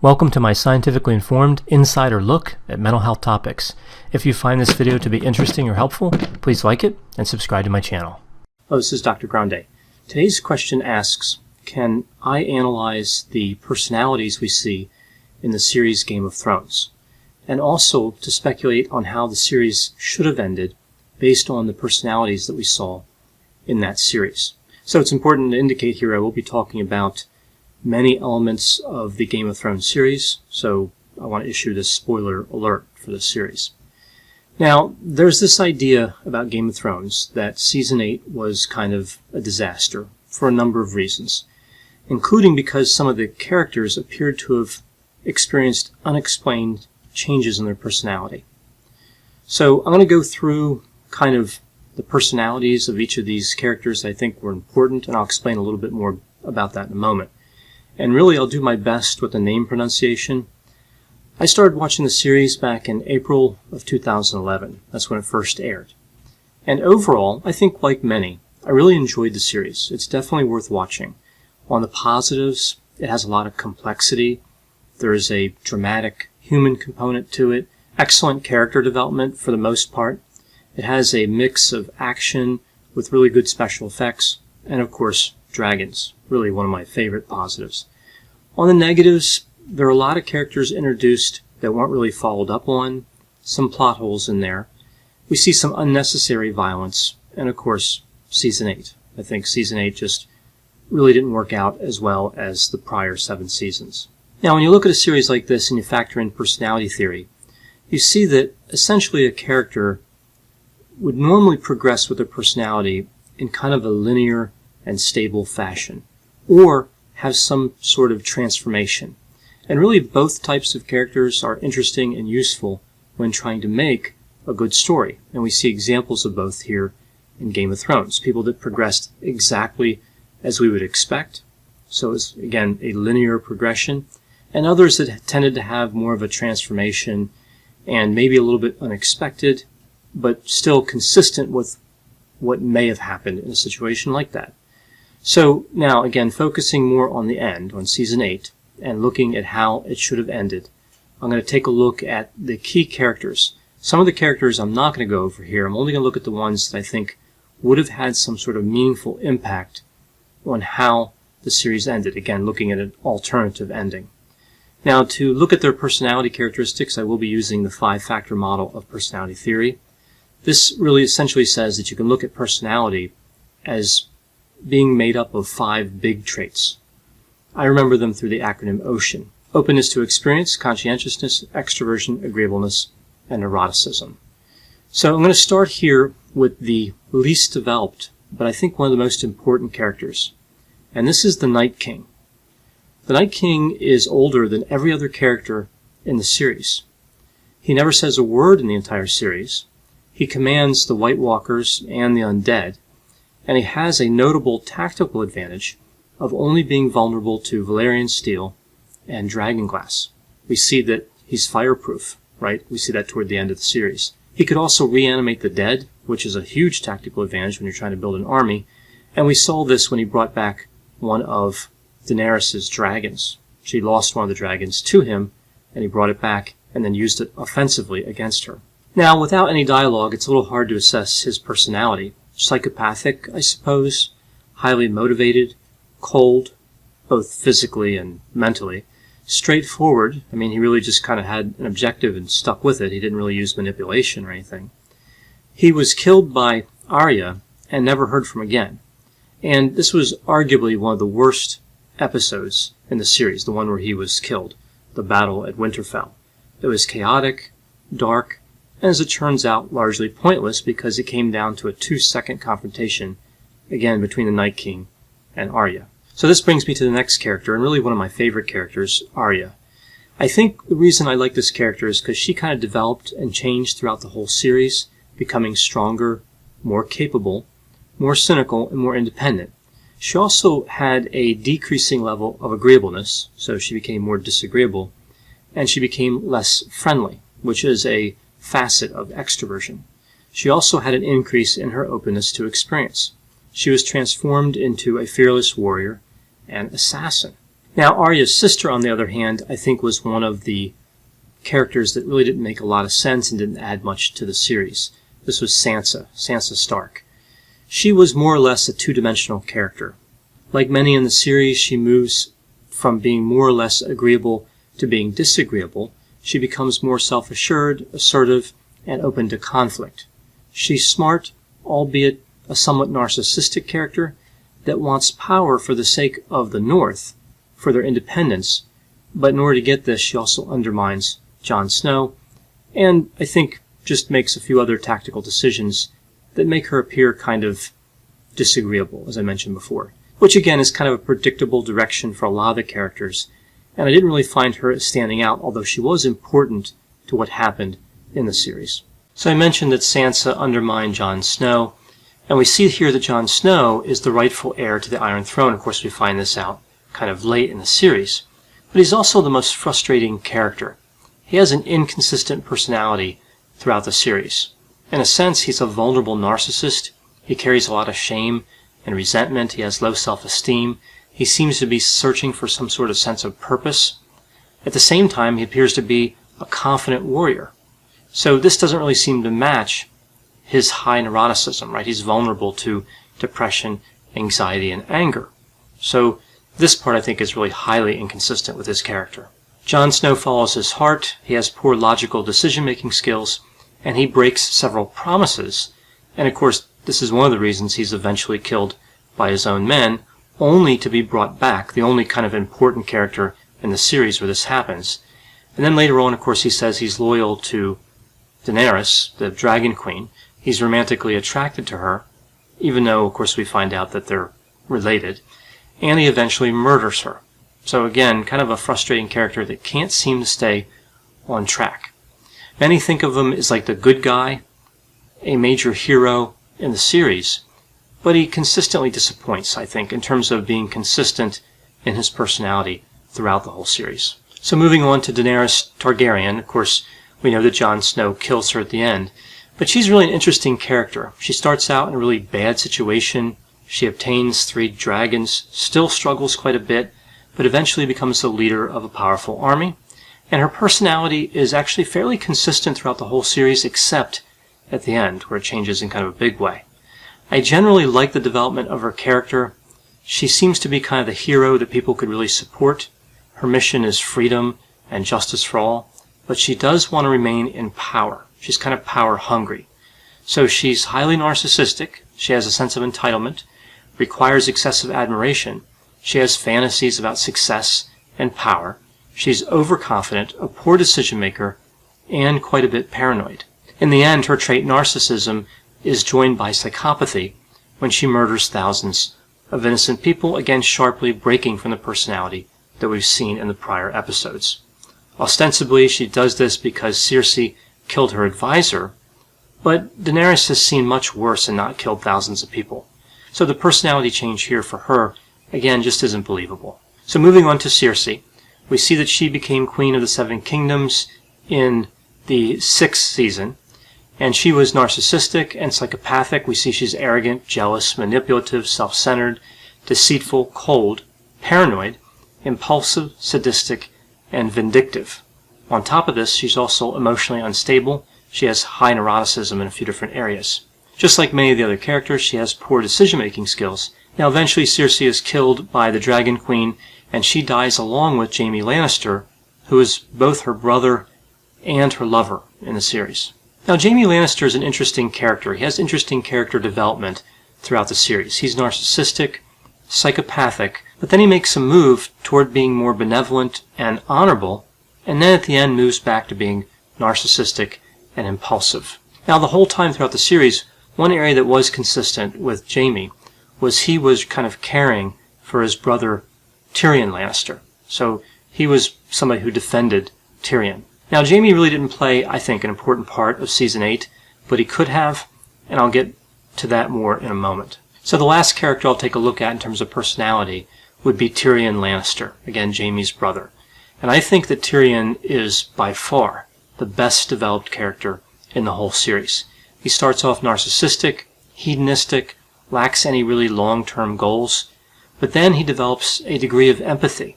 Welcome to my scientifically informed insider look at mental health topics. If you find this video to be interesting or helpful, please like it and subscribe to my channel. Hello, this is Dr. Grande. Today's question asks, can I analyze the personalities we see in the series Game of Thrones? And also to speculate on how the series should have ended based on the personalities that we saw in that series. So it's important to indicate here I will be talking about many elements of the Game of Thrones series, so I want to issue this spoiler alert for this series. Now, there's this idea about Game of Thrones that Season 8 was kind of a disaster for a number of reasons, including because some of the characters appeared to have experienced unexplained changes in their personality. So I'm going to go through kind of the personalities of each of these characters I think were important, and I'll explain a little bit more about that in a moment. And really, I'll do my best with the name pronunciation. I started watching the series back in April of 2011. That's when it first aired. And overall, I think like many, I really enjoyed the series. It's definitely worth watching. On the positives, it has a lot of complexity. There is a dramatic human component to it. Excellent character development for the most part. It has a mix of action with really good special effects. And of course, dragons. Really one of my favorite positives. On the negatives, there are a lot of characters introduced that weren't really followed up on, some plot holes in there. We see some unnecessary violence, and of course, Season 8. I think Season 8 just really didn't work out as well as the prior 7 seasons. Now, when you look at a series like this and you factor in personality theory, you see that essentially a character would normally progress with their personality in kind of a linear and stable fashion, or have some sort of transformation. And really both types of characters are interesting and useful when trying to make a good story. And we see examples of both here in Game of Thrones. People that progressed exactly as we would expect, so it's again a linear progression, and others that tended to have more of a transformation and maybe a little bit unexpected, but still consistent with what may have happened in a situation like that. So now, again, focusing more on the end, on Season 8, and looking at how it should have ended, I'm going to take a look at the key characters. Some of the characters I'm not going to go over here. I'm only going to look at the ones that I think would have had some sort of meaningful impact on how the series ended. Again, looking at an alternative ending. Now, to look at their personality characteristics, I will be using the 5-factor model of personality theory. This really essentially says that you can look at personality as being made up of 5 big traits. I remember them through the acronym OCEAN. Openness to experience, conscientiousness, extroversion, agreeableness, and neuroticism. So I'm going to start here with the least developed, but I think one of the most important characters. And this is the Night King. The Night King is older than every other character in the series. He never says a word in the entire series. He commands the White Walkers and the undead, and he has a notable tactical advantage of only being vulnerable to Valyrian steel and dragonglass. We see that he's fireproof, right? We see that toward the end of the series. He could also reanimate the dead, which is a huge tactical advantage when you're trying to build an army, and we saw this when he brought back one of Daenerys' dragons. She lost one of the dragons to him, and he brought it back and then used it offensively against her. Now, without any dialogue, it's a little hard to assess his personality. Psychopathic, I suppose, highly motivated, cold, both physically and mentally, straightforward. I mean, he really just kind of had an objective and stuck with it. He didn't really use manipulation or anything. He was killed by Aria and never heard from again. And this was arguably one of the worst episodes in the series, the one where he was killed, the battle at Winterfell. It was chaotic, dark, and as it turns out, largely pointless because it came down to a 2-second confrontation, again, between the Night King and Aria. So this brings me to the next character, and really one of my favorite characters, Aria. I think the reason I like this character is because she kind of developed and changed throughout the whole series, becoming stronger, more capable, more cynical, and more independent. She also had a decreasing level of agreeableness, so she became more disagreeable, and she became less friendly, which is a facet of extroversion. She also had an increase in her openness to experience. She was transformed into a fearless warrior and assassin. Now, Arya's sister, on the other hand, I think was one of the characters that really didn't make a lot of sense and didn't add much to the series. This was Sansa Stark. She was more or less a two-dimensional character. Like many in the series, she moves from being more or less agreeable to being disagreeable. She becomes more self-assured, assertive, and open to conflict. She's smart, albeit a somewhat narcissistic character that wants power for the sake of the North, for their independence, but in order to get this, she also undermines Jon Snow, and I think just makes a few other tactical decisions that make her appear kind of disagreeable, as I mentioned before, which again is kind of a predictable direction for a lot of the characters, and I didn't really find her as standing out, although she was important to what happened in the series. So I mentioned that Sansa undermined Jon Snow, and we see here that Jon Snow is the rightful heir to the Iron Throne. Of course, we find this out kind of late in the series. But he's also the most frustrating character. He has an inconsistent personality throughout the series. In a sense, he's a vulnerable narcissist. He carries a lot of shame and resentment. He has low self-esteem. He seems to be searching for some sort of sense of purpose. At the same time, he appears to be a confident warrior. So this doesn't really seem to match his high neuroticism, right? He's vulnerable to depression, anxiety, and anger. So this part, I think, is really highly inconsistent with his character. Jon Snow follows his heart. He has poor logical decision-making skills, and he breaks several promises. And of course, this is one of the reasons he's eventually killed by his own men, only to be brought back, the only kind of important character in the series where this happens. And then later on, of course, he says he's loyal to Daenerys, the Dragon Queen. He's romantically attracted to her, even though, of course, we find out that they're related. And he eventually murders her. So again, kind of a frustrating character that can't seem to stay on track. Many think of him as like the good guy, a major hero in the series, but he consistently disappoints, I think, in terms of being consistent in his personality throughout the whole series. So moving on to Daenerys Targaryen, of course, we know that Jon Snow kills her at the end, but she's really an interesting character. She starts out in a really bad situation. She obtains 3 dragons, still struggles quite a bit, but eventually becomes the leader of a powerful army. And her personality is actually fairly consistent throughout the whole series, except at the end, where it changes in kind of a big way. I generally like the development of her character. She seems to be kind of the hero that people could really support. Her mission is freedom and justice for all, but she does want to remain in power. She's kind of power hungry. So she's highly narcissistic. She has a sense of entitlement, requires excessive admiration. She has fantasies about success and power. She's overconfident, a poor decision maker, and quite a bit paranoid. In the end, her trait narcissism is joined by psychopathy when she murders thousands of innocent people, again sharply breaking from the personality that we've seen in the prior episodes. Ostensibly, she does this because Cersei killed her advisor, but Daenerys has seen much worse and not killed thousands of people. So the personality change here for her, again, just isn't believable. So moving on to Cersei, we see that she became Queen of the Seven Kingdoms in the 6th season, and she was narcissistic and psychopathic. We see she's arrogant, jealous, manipulative, self-centered, deceitful, cold, paranoid, impulsive, sadistic, and vindictive. On top of this, she's also emotionally unstable. She has high neuroticism in a few different areas. Just like many of the other characters, she has poor decision-making skills. Now, eventually, Cersei is killed by the Dragon Queen, and she dies along with Jaime Lannister, who is both her brother and her lover in the series. Now, Jaime Lannister is an interesting character. He has interesting character development throughout the series. He's narcissistic, psychopathic, but then he makes a move toward being more benevolent and honorable, and then at the end moves back to being narcissistic and impulsive. Now, the whole time throughout the series, one area that was consistent with Jaime was he was kind of caring for his brother Tyrion Lannister. So he was somebody who defended Tyrion. Now, Jaime really didn't play, I think, an important part of Season 8, but he could have, and I'll get to that more in a moment. So the last character I'll take a look at in terms of personality would be Tyrion Lannister, again, Jaime's brother. And I think that Tyrion is, by far, the best developed character in the whole series. He starts off narcissistic, hedonistic, lacks any really long-term goals, but then he develops a degree of empathy.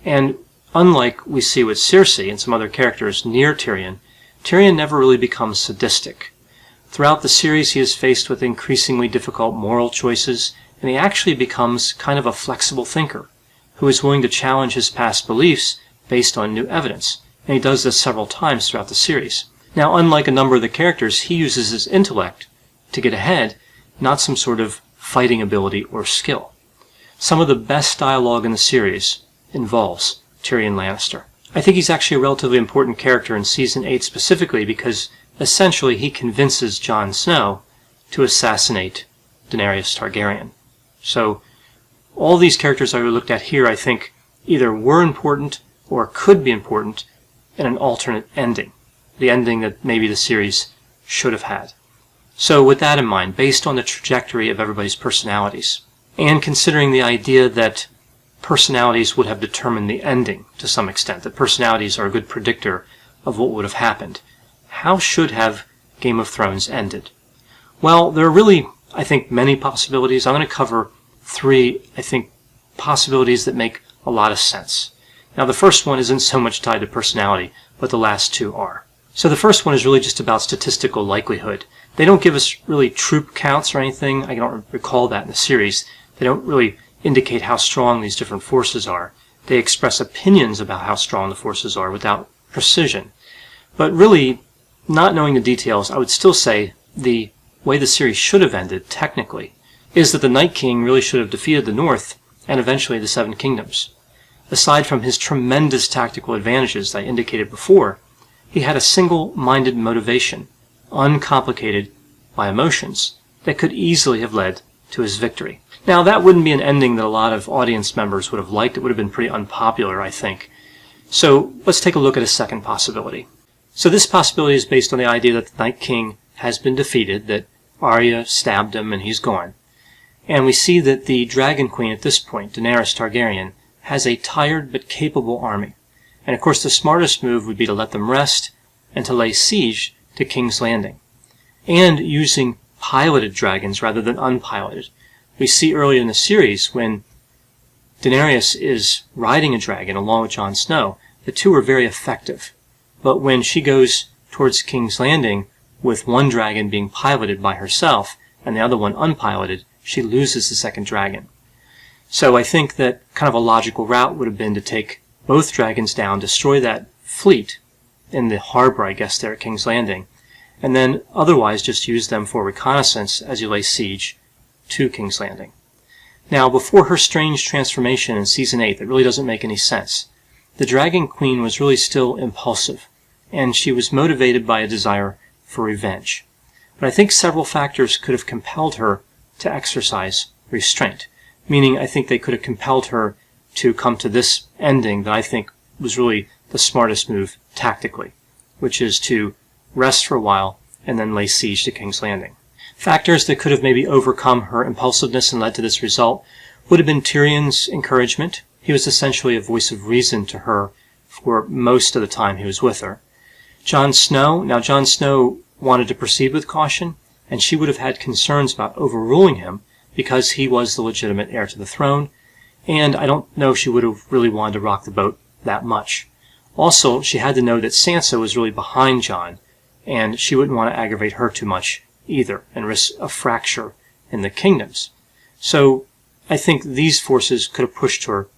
And unlike we see with Cersei and some other characters near Tyrion, Tyrion never really becomes sadistic. Throughout the series, he is faced with increasingly difficult moral choices, and he actually becomes kind of a flexible thinker who is willing to challenge his past beliefs based on new evidence. And he does this several times throughout the series. Now, unlike a number of the characters, he uses his intellect to get ahead, not some sort of fighting ability or skill. Some of the best dialogue in the series involves Tyrion Lannister. I think he's actually a relatively important character in Season 8 specifically because essentially he convinces Jon Snow to assassinate Daenerys Targaryen. So all these characters I looked at here, I think, either were important or could be important in an alternate ending, the ending that maybe the series should have had. So with that in mind, based on the trajectory of everybody's personalities, and considering the idea that personalities would have determined the ending to some extent, that personalities are a good predictor of what would have happened, how should have Game of Thrones ended? Well, there are really, I think, many possibilities. I'm going to cover three, I think, possibilities that make a lot of sense. Now, the first one isn't so much tied to personality, but the last two are. So the first one is really just about statistical likelihood. They don't give us really troop counts or anything. I don't recall that in the series. They don't really indicate how strong these different forces are. They express opinions about how strong the forces are without precision. But really, not knowing the details, I would still say the way the series should have ended, technically, is that the Night King really should have defeated the North and eventually the Seven Kingdoms. Aside from his tremendous tactical advantages I indicated before, he had a single-minded motivation, uncomplicated by emotions, that could easily have led to his victory. Now, that wouldn't be an ending that a lot of audience members would have liked. It would have been pretty unpopular, I think. So let's take a look at a second possibility. So this possibility is based on the idea that the Night King has been defeated, that Aria stabbed him and he's gone. And we see that the Dragon Queen at this point, Daenerys Targaryen, has a tired but capable army. And of course the smartest move would be to let them rest and to lay siege to King's Landing. And using piloted dragons rather than unpiloted. We see earlier in the series when Daenerys is riding a dragon along with Jon Snow, the two are very effective. But when she goes towards King's Landing with one dragon being piloted by herself and the other one unpiloted, she loses the second dragon. So I think that kind of a logical route would have been to take both dragons down, destroy that fleet in the harbor, I guess, there at King's Landing, and then otherwise just use them for reconnaissance as you lay siege to King's Landing. Now, before her strange transformation in Season 8 that really doesn't make any sense, the Dragon Queen was really still impulsive, and she was motivated by a desire for revenge. But I think several factors could have compelled her to exercise restraint, meaning I think they could have compelled her to come to this ending that I think was really the smartest move tactically, which is to rest for a while and then lay siege to King's Landing. Factors that could have maybe overcome her impulsiveness and led to this result would have been Tyrion's encouragement. He was essentially a voice of reason to her for most of the time he was with her. Jon Snow, now Jon Snow wanted to proceed with caution, and she would have had concerns about overruling him because he was the legitimate heir to the throne, and I don't know if she would have really wanted to rock the boat that much. Also, she had to know that Sansa was really behind Jon, and she wouldn't want to aggravate her too much either and risk a fracture in the kingdoms. So I think these forces could have pushed her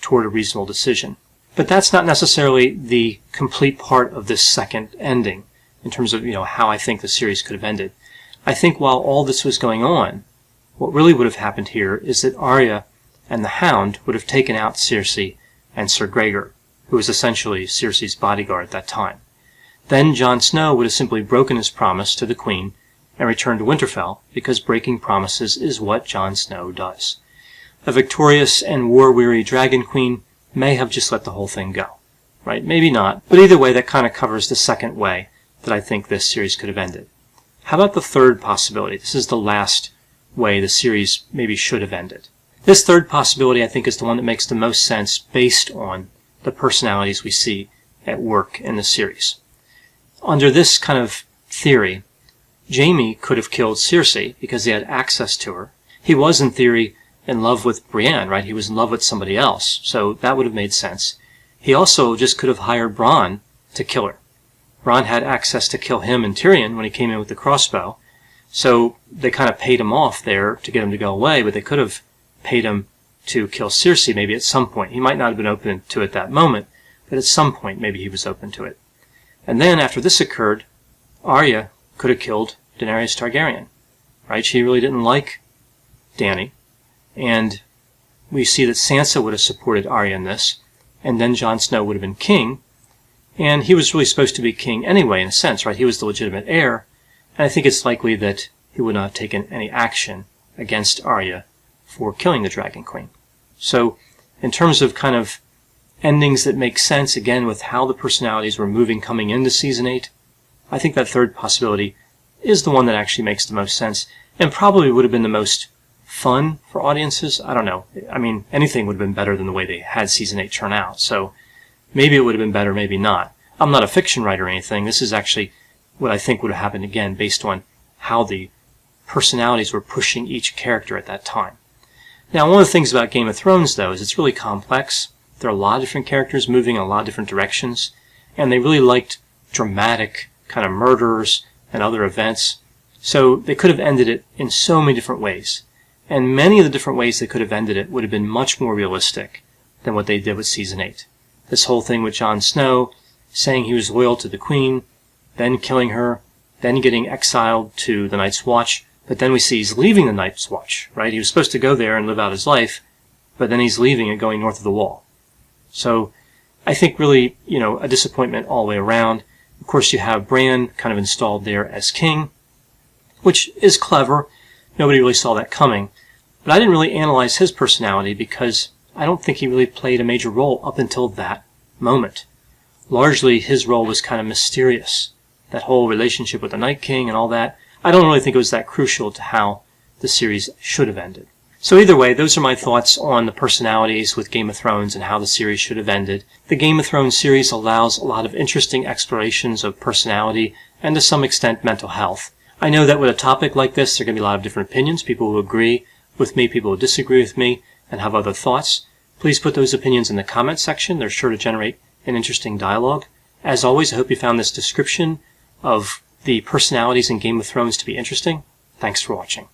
toward a reasonable decision. But that's not necessarily the complete part of this second ending in terms of, how I think the series could have ended. I think while all this was going on, what really would have happened here is that Aria and the Hound would have taken out Cersei and Sir Gregor, who was essentially Cersei's bodyguard at that time. Then Jon Snow would have simply broken his promise to the Queen and returned to Winterfell, because breaking promises is what Jon Snow does. A victorious and war-weary Dragon Queen may have just let the whole thing go, right? Maybe not, but either way, that kind of covers the second way that I think this series could have ended. How about the third possibility? This is the last way the series maybe should have ended. This third possibility, I think, is the one that makes the most sense based on the personalities we see at work in the series. Under this kind of theory, Jaime could have killed Cersei because he had access to her. He was, in theory, in love with Brienne, right? He was in love with somebody else, so that would have made sense. He also just could have hired Bronn to kill her. Bronn had access to kill him and Tyrion when he came in with the crossbow, so they kind of paid him off there to get him to go away, but they could have paid him to kill Cersei maybe at some point. He might not have been open to it that moment, but at some point maybe he was open to it. And then after this occurred, Aria could have killed Daenerys Targaryen, right? She really didn't like Dany, and we see that Sansa would have supported Aria in this, and then Jon Snow would have been king, and he was really supposed to be king anyway, in a sense, right? He was the legitimate heir, and I think it's likely that he would not have taken any action against Aria for killing the Dragon Queen. So, in terms of kind of endings that make sense, again, with how the personalities were moving coming into Season 8, I think that third possibility is the one that actually makes the most sense, and probably would have been the most fun for audiences. I don't know. I mean, anything would have been better than the way they had Season 8 turn out, so maybe it would have been better, maybe not. I'm not a fiction writer or anything. This is actually what I think would have happened, again, based on how the personalities were pushing each character at that time. Now, one of the things about Game of Thrones, though, is it's really complex. There are a lot of different characters moving in a lot of different directions, and they really liked dramatic kind of murders and other events, so they could have ended it in so many different ways. And many of the different ways they could have ended it would have been much more realistic than what they did with Season 8. This whole thing with Jon Snow saying he was loyal to the Queen, then killing her, then getting exiled to the Night's Watch, but then we see he's leaving the Night's Watch, right? He was supposed to go there and live out his life, but then he's leaving and going north of the Wall. So I think really, a disappointment all the way around. Of course, you have Bran kind of installed there as king, which is clever. Nobody really saw that coming. But I didn't really analyze his personality because I don't think he really played a major role up until that moment. Largely, his role was kind of mysterious. That whole relationship with the Night King and all that, I don't really think it was that crucial to how the series should have ended. So either way, those are my thoughts on the personalities with Game of Thrones and how the series should have ended. The Game of Thrones series allows a lot of interesting explorations of personality and to some extent mental health. I know that with a topic like this, there are going to be a lot of different opinions, people who agree with me, people who disagree with me, and have other thoughts. Please put those opinions in the comment section. They're sure to generate an interesting dialogue. As always, I hope you found this description of the personalities in Game of Thrones to be interesting. Thanks for watching.